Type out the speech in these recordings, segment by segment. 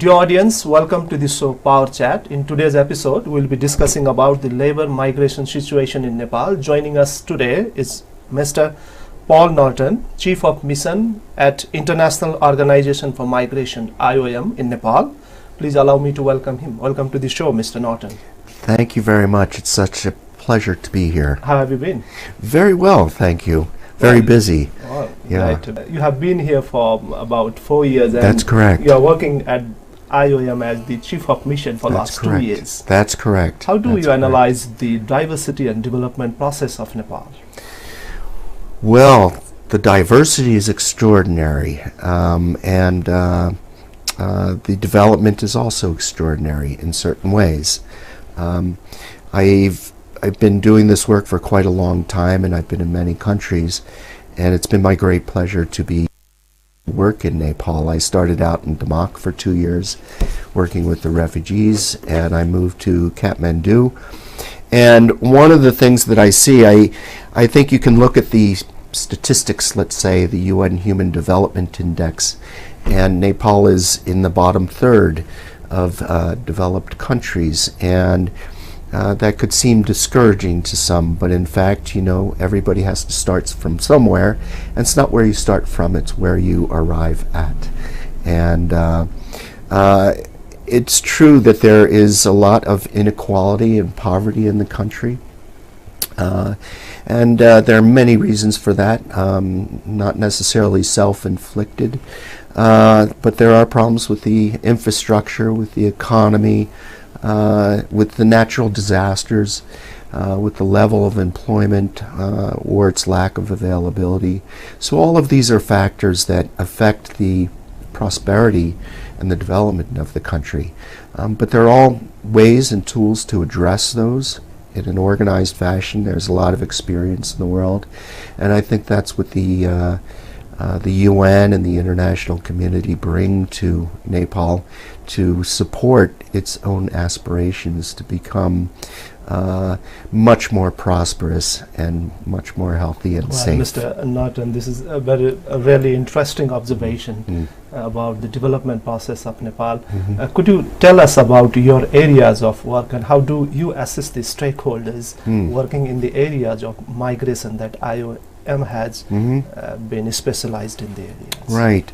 Dear audience, welcome to the show Power Chat. In today's episode, we'll be discussing about the labor migration situation in Nepal. Joining us today is Mr. Paul Norton, Chief of Mission at International Organization for Migration, IOM, in Nepal. Please allow me to welcome him. Welcome to the show, Mr. Norton. Thank you very much. It's such a pleasure to be here. How have you been? Very well, thank you. Very busy. Oh, Yeah. right. You have been here for about 4 years. And That's correct. You are working at IOM as the Chief of Mission for That's last correct. 2 years. That's correct. How do That's you correct. analyze the diversity and development process of Nepal? Well, the diversity is extraordinary, and the development is also extraordinary in certain ways. I've been doing this work for quite a long time, and I've been in many countries, and it's been my great pleasure to be work in Nepal. I started out in Damak for 2 years working with the refugees, and I moved to Kathmandu. And one of the things that I see, I think you can look at the statistics, let's say the UN Human Development Index, and Nepal is in the bottom third of developed countries, and that could seem discouraging to some, but in fact, you know, everybody has to start from somewhere, and it's not where you start from, it's where you arrive at. And it's true that there is a lot of inequality and poverty in the country, and there are many reasons for that, not necessarily self-inflicted, but there are problems with the infrastructure, with the economy, with the natural disasters, with the level of employment or its lack of availability. So all of these are factors that affect the prosperity and the development of the country. But there are all ways and tools to address those in an organized fashion. There's a lot of experience in the world, and I think that's what the UN and the international community bring to Nepal to support its own aspirations to become much more prosperous and much more healthy and safe. Mr. Norton, this is a really interesting observation about the development process of Nepal. Could you tell us about your areas of work and how do you assist the stakeholders working in the areas of migration that IOM has been specialized in the areas? Right.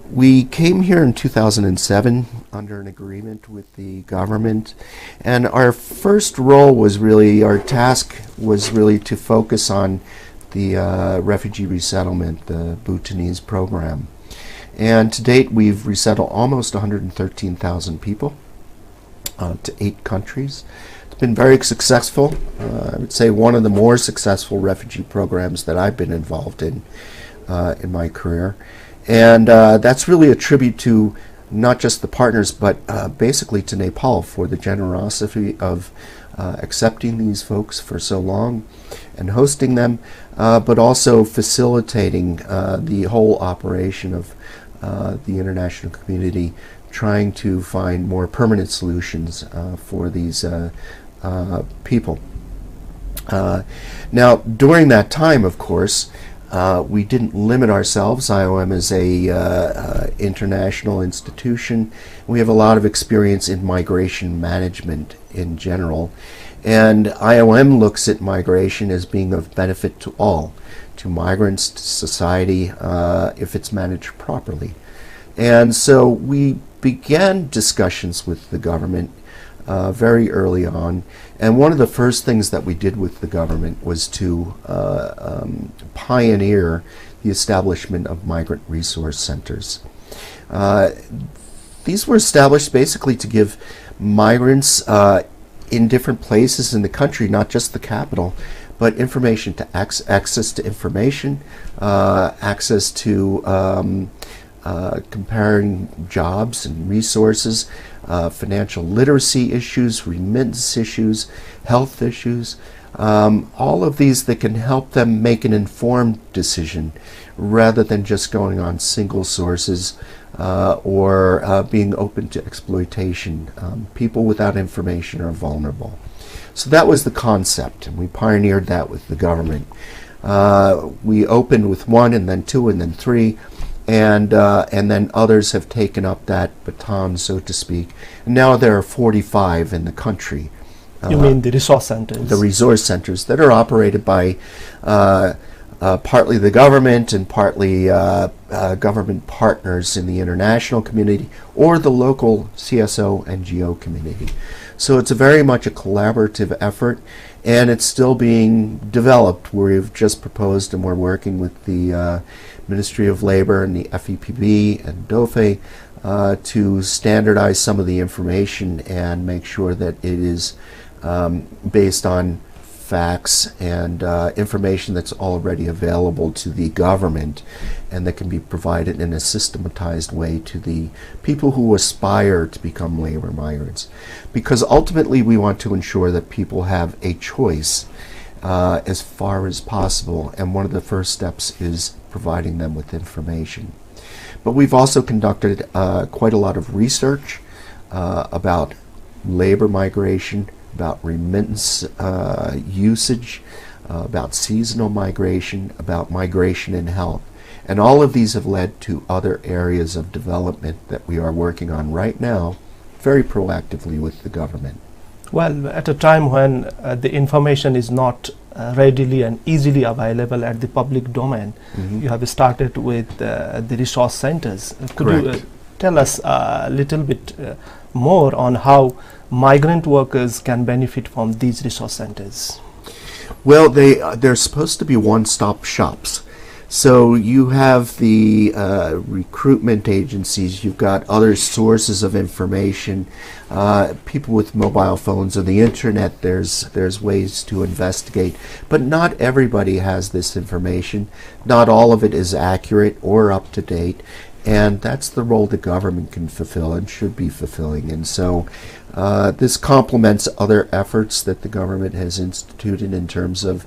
We came here in 2007 under an agreement with the government, and our first role was really, our task was really to focus on the refugee resettlement, the Bhutanese program. And to date we've resettled almost 113,000 people to 8 countries. It's been very successful. I would say one of the more successful refugee programs that I've been involved in my career. And that's really a tribute to not just the partners, but basically to Nepal for the generosity of accepting these folks for so long and hosting them, but also facilitating the whole operation of the international community trying to find more permanent solutions for these people. Now, during that time, of course, we didn't limit ourselves. IOM is a international institution. We have a lot of experience in migration management in general, and IOM looks at migration as being of benefit to all, to migrants, to society, if it's managed properly. And so we began discussions with the government very early on, and one of the first things that we did with the government was to pioneer the establishment of migrant resource centers. These were established basically to give migrants in different places in the country, not just the capital, but information to access to information, access to comparing jobs and resources, financial literacy issues, remittance issues, health issues, all of these that can help them make an informed decision rather than just going on single sources or being open to exploitation. People without information are vulnerable. So that was the concept, and we pioneered that with the government. We opened with 1 and then 2 and then 3, and then others have taken up that baton, so to speak. Now there are 45 in the country. You mean the resource centers? The resource centers that are operated by partly the government and partly government partners in the international community or the local CSO NGO community. So it's very much a collaborative effort, and it's still being developed. We've just proposed, and we're working with the Ministry of Labor and the FEPB and DOFE to standardize some of the information and make sure that it is based on facts and information that's already available to the government and that can be provided in a systematized way to the people who aspire to become labor migrants. Because ultimately we want to ensure that people have a choice as far as possible, and one of the first steps is providing them with information. But we've also conducted quite a lot of research about labor migration, about remittance usage, about seasonal migration, about migration in health. And all of these have led to other areas of development that we are working on right now very proactively with the government. Well, at a time when the information is not readily and easily available at the public domain, you have started with the resource centers. Could you tell us a little bit more on how migrant workers can benefit from these resource centers? Well, they're supposed to be one-stop shops. So you have the recruitment agencies, you've got other sources of information, people with mobile phones or the internet, there's ways to investigate. But not everybody has this information. Not all of it is accurate or up to date. And that's the role the government can fulfill and should be fulfilling. And so this complements other efforts that the government has instituted in terms of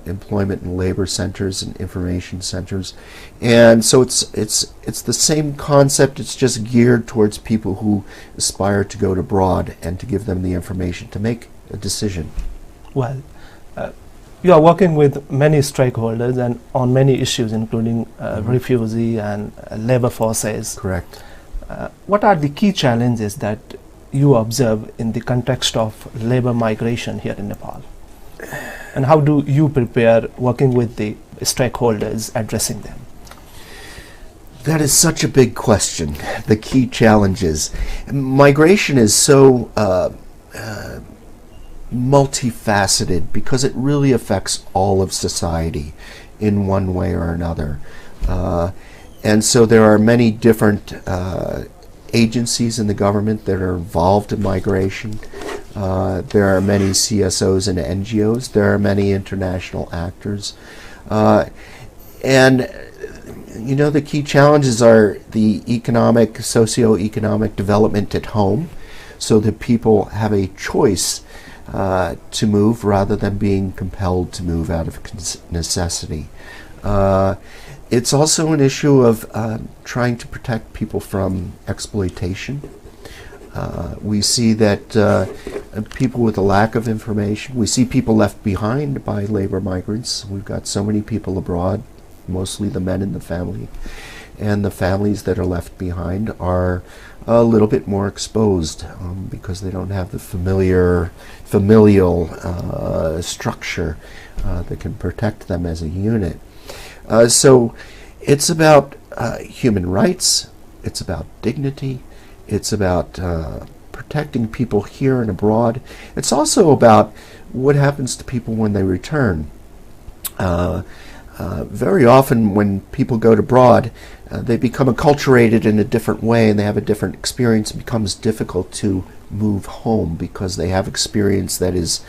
employment and labor centers and information centers. And so it's the same concept, it's just geared towards people who aspire to go abroad and to give them the information to make a decision. Well, you are working with many stakeholders and on many issues, including refugee and labor forces. Correct. What are the key challenges that you observe in the context of labor migration here in Nepal? And how do you prepare working with the stakeholders addressing them? That is such a big question, the key challenges. Migration is so multifaceted because it really affects all of society in one way or another. And so there are many different agencies in the government that are involved in migration. There are many CSOs and NGOs. There are many international actors. And you know, the key challenges are the economic, socio-economic development at home, so that people have a choice to move rather than being compelled to move out of necessity. It's also an issue of trying to protect people from exploitation. We see that people with a lack of information, we see people left behind by labor migrants. We've got so many people abroad, mostly the men in the family, and the families that are left behind are a little bit more exposed because they don't have the familial structure that can protect them as a unit. So it's about human rights, it's about dignity, it's about protecting people here and abroad. It's also about what happens to people when they return. Very often when people go abroad, they become acculturated in a different way and they have a different experience. It becomes difficult to move home because they have experience that is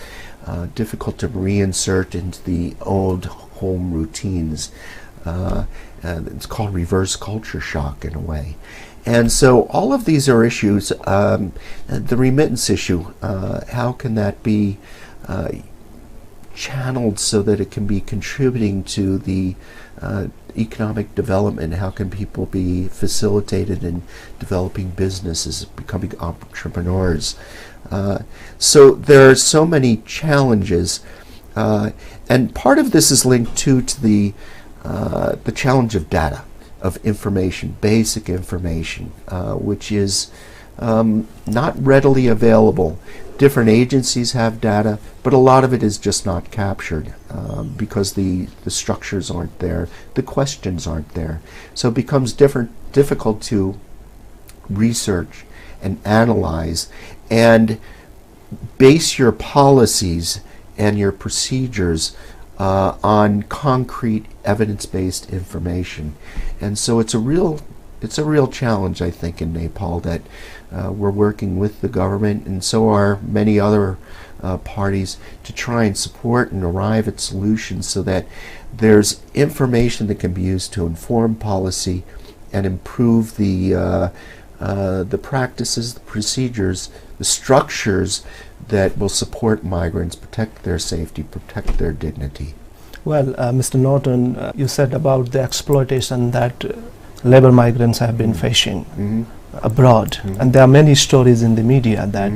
difficult to reinsert into the old home routines. It's called reverse culture shock in a way. And so all of these are issues. The remittance issue, how can that be channeled so that it can be contributing to the economic development? How can people be facilitated in developing businesses, becoming entrepreneurs? So there are so many challenges, and part of this is linked to the challenge of data. of information, basic information, which is not readily available. Different agencies have data, but a lot of it is just not captured because the structures aren't there, the questions aren't there. So it becomes difficult to research and analyze and base your policies and your procedures on concrete evidence-based information. And so it's a real challenge, I think, in Nepal that we're working with the government, and so are many other parties, to try and support and arrive at solutions so that there's information that can be used to inform policy and improve the practices, the procedures, the structures that will support migrants, protect their safety, protect their dignity. Well, Mr. Norton, you said about the exploitation that labor migrants have been facing abroad, and there are many stories in the media that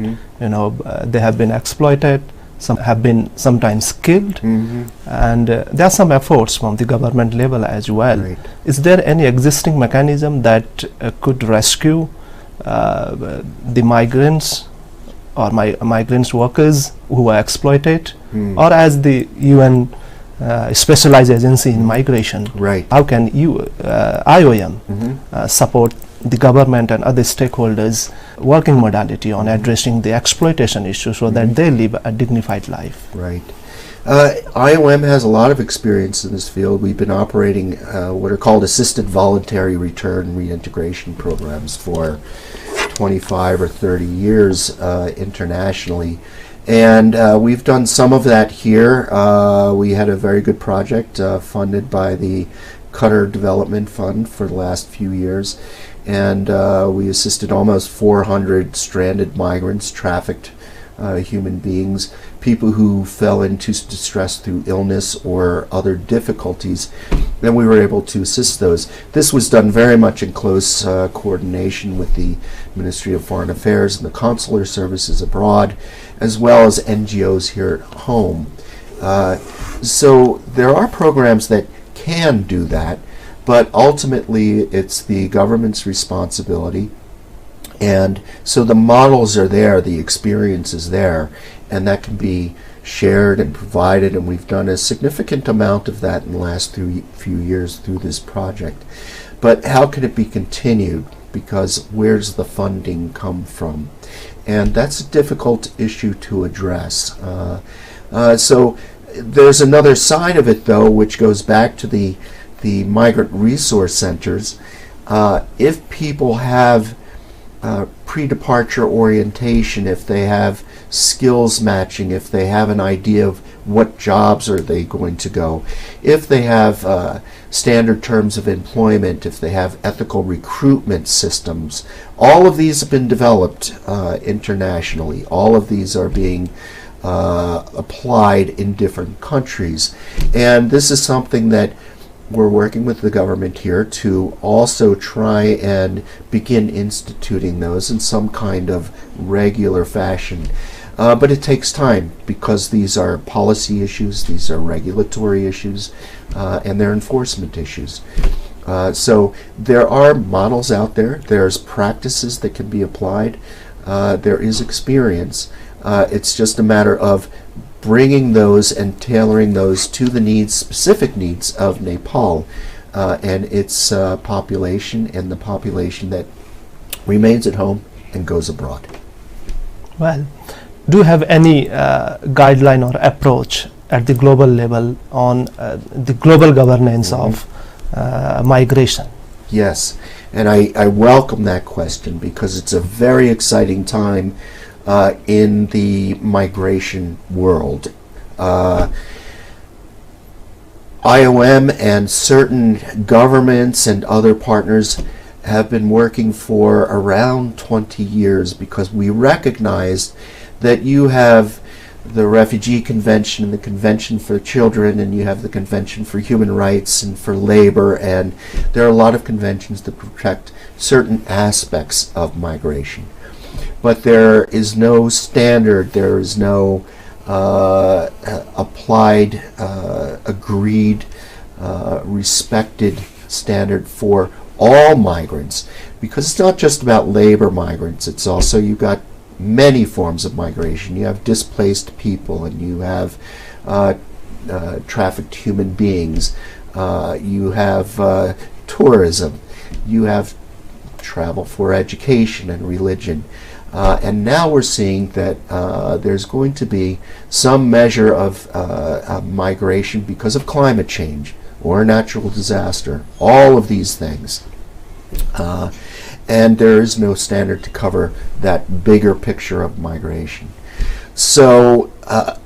they have been exploited, some have been sometimes killed, and there are some efforts from the government level as well. Right. Is there any existing mechanism that could rescue the migrants or migrants workers who are exploited, or as the UN specialized agency in migration, Right. how can IOM support the government and other stakeholders working modality on addressing the exploitation issue so that they live a dignified life? Right. IOM has a lot of experience in this field. We've been operating what are called assisted voluntary return reintegration programs for 25 or 30 years internationally. And we've done some of that here. We had a very good project funded by the Qatar Development Fund for the last few years. And we assisted almost 400 stranded migrants, trafficked human beings, people who fell into distress through illness or other difficulties, and we were able to assist those. This was done very much in close coordination with the Ministry of Foreign Affairs and the consular services abroad, as well as NGOs here at home. So there are programs that can do that, but ultimately it's the government's responsibility. And so the models are there, the experience is there, and that can be shared and provided, and we've done a significant amount of that in the last few years through this project. But how can it be continued? Because where's the funding come from? And that's a difficult issue to address. So there's another side of it, though, which goes back to the migrant resource centers. If people have pre-departure orientation, if they have skills matching, if they have an idea of what jobs are they going to go, if they have standard terms of employment, if they have ethical recruitment systems, all of these have been developed internationally. All of these are being applied in different countries. And this is something that we're working with the government here to also try and begin instituting those in some kind of regular fashion. But it takes time because these are policy issues, these are regulatory issues, and they're enforcement issues. So there are models out there, there's practices that can be applied, there is experience. It's just a matter of bringing those and tailoring those to the needs, specific needs of Nepal and its population, and the population that remains at home and goes abroad. Well, do you have any guideline or approach at the global level on the global governance of migration? Yes, and I welcome that question because it's a very exciting time in the migration world. IOM and certain governments and other partners have been working for around 20 years because we recognized that you have the Refugee Convention and the Convention for Children, and you have the Convention for Human Rights and for Labor, and there are a lot of conventions that protect certain aspects of migration. But there is no standard, there is no applied, agreed, respected standard for all migrants, because it's not just about labor migrants. It's also, you've got many forms of migration. You have displaced people, and you have trafficked human beings. You have tourism. You have travel for education and religion. And now we're seeing that there's going to be some measure of migration because of climate change or natural disaster, all of these things. And there is no standard to cover that bigger picture of migration. So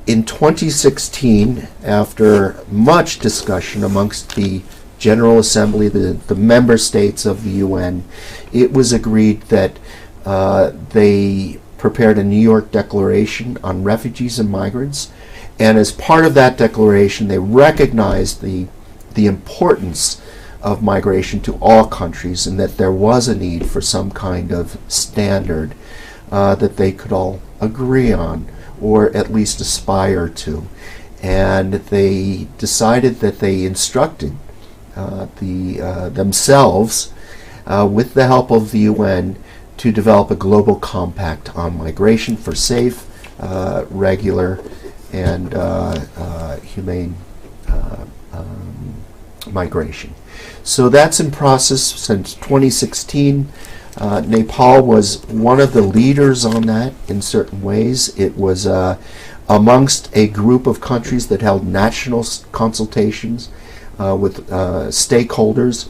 in 2016, after much discussion amongst the General Assembly, the member states of the UN, it was agreed that they prepared a New York Declaration on refugees and migrants, and as part of that declaration they recognized the importance of migration to all countries, and that there was a need for some kind of standard that they could all agree on, or at least aspire to. And they decided that they instructed themselves, with the help of the UN, to develop a global compact on migration for safe, regular, and humane migration. So that's in process since 2016. Nepal was one of the leaders on that in certain ways. It was amongst a group of countries that held national consultations with stakeholders,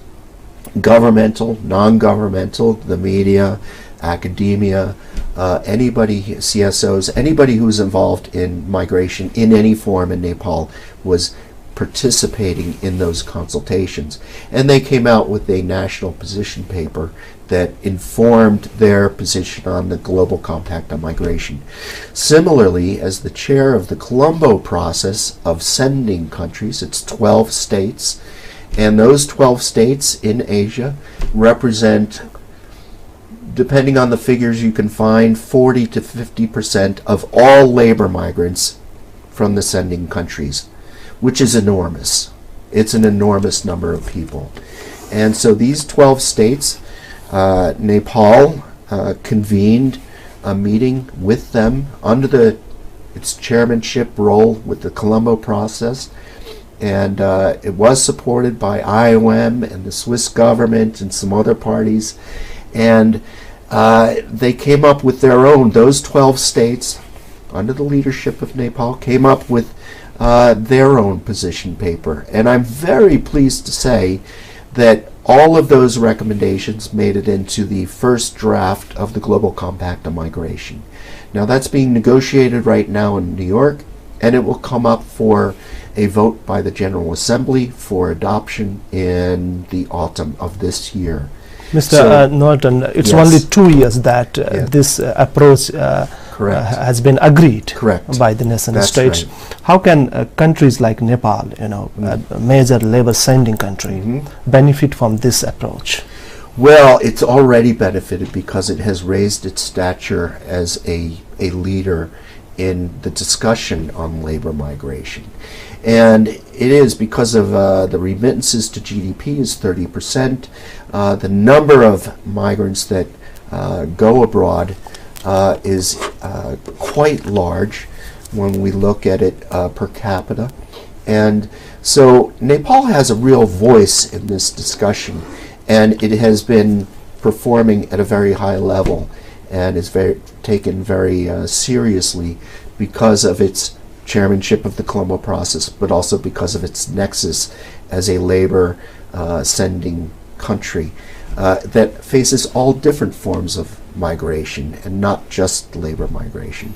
governmental, non-governmental, the media, academia, anybody, CSOs, anybody who's involved in migration in any form in Nepal was participating in those consultations. And they came out with a national position paper that informed their position on the Global Compact on Migration. Similarly, as the chair of the Colombo process of sending countries, it's 12 states, and those 12 states in Asia represent, depending on the figures you can find, 40 to 50% of all labor migrants from the sending countries, which is enormous. It's an enormous number of people. And so these 12 states, Nepal convened a meeting with them under its chairmanship role with the Colombo process, and it was supported by IOM and the Swiss government and some other parties, and they came up with their own, those 12 states, under the leadership of Nepal, came up with their own position paper. And I'm very pleased to say that all of those recommendations made it into the first draft of the Global Compact on Migration. Now that's being negotiated right now in New York, and it will come up for a vote by the General Assembly for adoption in the autumn of this year. Mr. Norton, it's yes. only 2 years that this approach has been agreed by the nation states. Right. How can countries like Nepal, a major labor sending country, benefit from this approach? Well, it's already benefited because it has raised its stature as a leader in the discussion on labor migration. And it is because of the remittances to GDP is 30%. The number of migrants that go abroad is quite large when we look at it per capita. And so Nepal has a real voice in this discussion, and it has been performing at a very high level and is taken very seriously because of its chairmanship of the Colombo process, but also because of its nexus as a labor sending country that faces all different forms of migration and not just labor migration.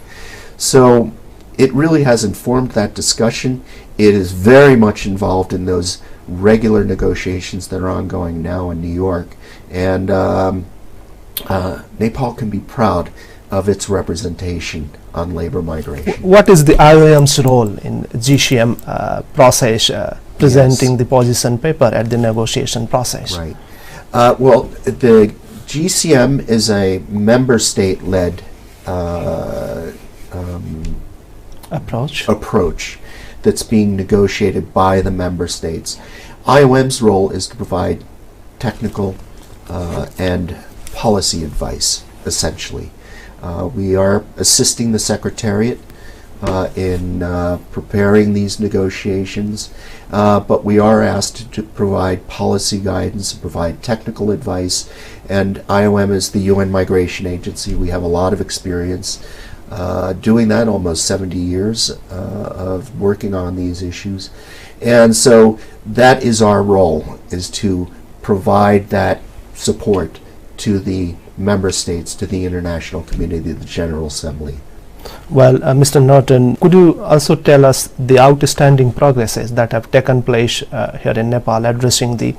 So it really has informed that discussion. It is very much involved in those regular negotiations that are ongoing now in New York, and Nepal can be proud of its representation on labor migration. What is the IOM's role in GCM process, presenting the position paper at the negotiation process? Right. Well, the GCM is a member state-led approach that's being negotiated by the member states. IOM's role is to provide technical and policy advice, essentially. We are assisting the Secretariat in preparing these negotiations, but we are asked to provide policy guidance, provide technical advice, and IOM is the UN Migration Agency. We have a lot of experience doing that, almost 70 years of working on these issues. And so that is our role, is to provide that support to the member states, to the international community, the General Assembly. Well, Mr. Norton, could you also tell us the outstanding progresses that have taken place here in Nepal addressing the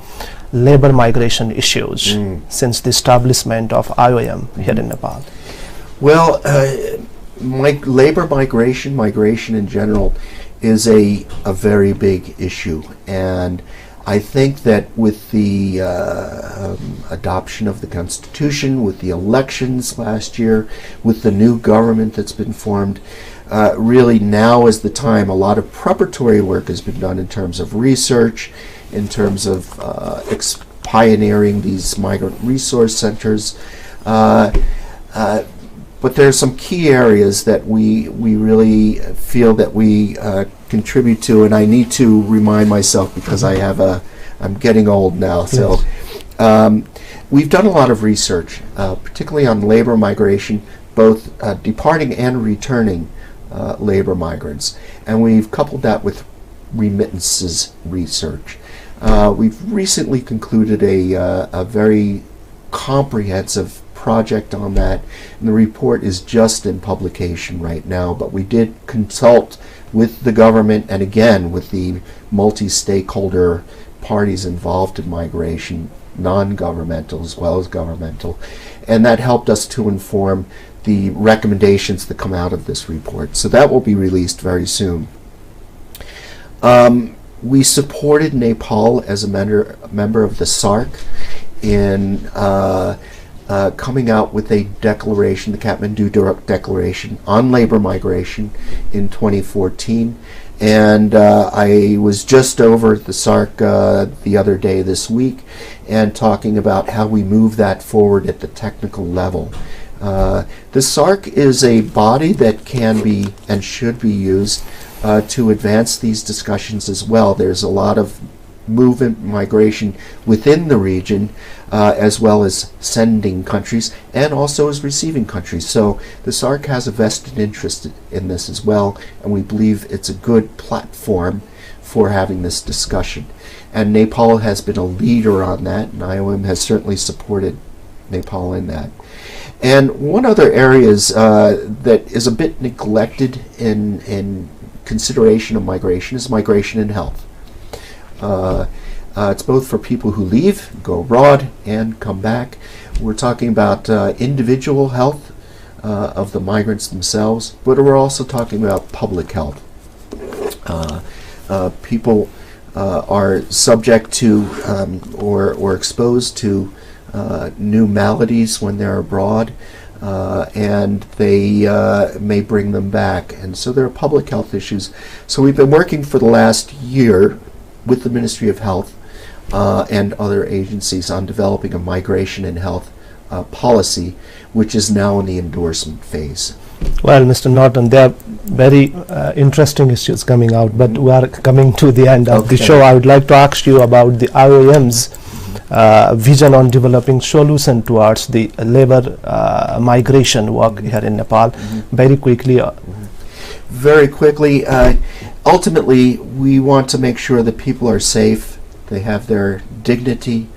labor migration issues since the establishment of IOM here in Nepal? Well, labor migration in general, is a very big issue, and I think that with the adoption of the Constitution, with the elections last year, with the new government that's been formed, really now is the time. A lot of preparatory work has been done in terms of research, in terms of pioneering these migrant resource centers. But there are some key areas that we really feel that we contribute to, and I need to remind myself because I'm getting old now. So we've done a lot of research, particularly on labor migration, both departing and returning labor migrants, and we've coupled that with remittances research. We've recently concluded a very comprehensive project on that, and the report is just in publication right now, but we did consult with the government and again with the multi-stakeholder parties involved in migration, non-governmental as well as governmental, and that helped us to inform the recommendations that come out of this report. So that will be released very soon. We supported Nepal as a member of the SARC in coming out with a declaration, the Kathmandu Declaration on labor migration in 2014. And I was just over at the SARC the other day this week and talking about how we move that forward at the technical level. The SARC is a body that can be and should be used to advance these discussions as well. There's a lot of movement, migration within the region, as well as sending countries and also as receiving countries. So the SARC has a vested interest in this as well, and we believe it's a good platform for having this discussion. And Nepal has been a leader on that, and IOM has certainly supported Nepal in that. And one other area that is a bit neglected in consideration of migration is migration and health. It's both for people who leave, go abroad, and come back. We're talking about individual health of the migrants themselves, but we're also talking about public health. People are subject to or exposed to new maladies when they're abroad, and they may bring them back. And so there are public health issues. So we've been working for the last year with the Ministry of Health and other agencies on developing a migration and health policy, which is now in the endorsement phase. Well, Mr. Norton, there are very interesting issues coming out, but we are coming to the end of the show. I would like to ask you about the IOM's vision on developing solution towards the labor migration work here in Nepal. Very quickly. Very quickly, ultimately, we want to make sure that people are safe, they have their dignity,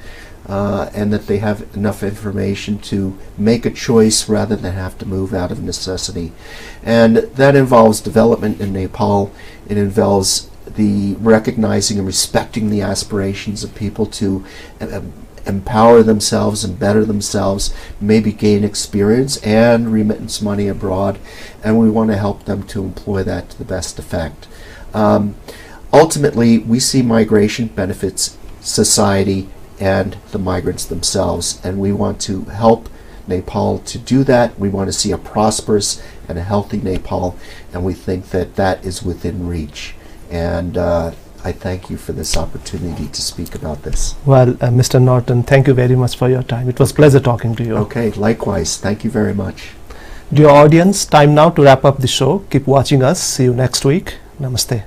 and that they have enough information to make a choice rather than have to move out of necessity. And that involves development in Nepal. It involves the recognizing and respecting the aspirations of people to empower themselves and better themselves, maybe gain experience and remittance money abroad, and we want to help them to employ that to the best effect. Ultimately, we see migration benefits society and the migrants themselves, and we want to help Nepal to do that. We want to see a prosperous and a healthy Nepal, and we think that that is within reach. And I thank you for this opportunity to speak about this. Well, Mr. Norton, thank you very much for your time. It was a pleasure talking to you. Okay, likewise. Thank you very much. Dear audience, time now to wrap up the show. Keep watching us. See you next week. Namaste.